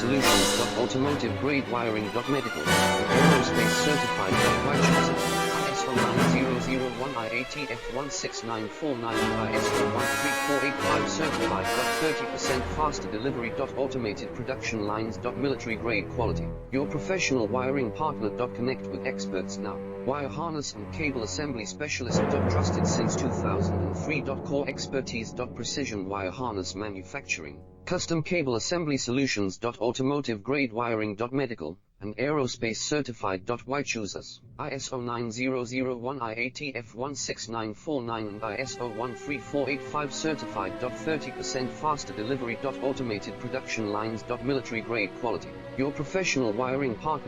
Solutions. Automotive grade wiring. Medical and aerospace certified. ISO 9001 IATF 16949 ISO 13485 certified. 30% faster delivery. Automated production lines. Military grade quality. Your professional wiring partner. Connect with experts now. Wire harness and cable assembly specialist. Trusted since 2003. Core expertise. Precision wire harness manufacturing. Custom cable assembly solutions. Automotive grade wiring. Medical and aerospace certified. Why choose us? ISO 9001 IATF 16949 and ISO 13485 certified. 30% faster delivery. Automated production lines. Military grade quality. Your professional wiring partner.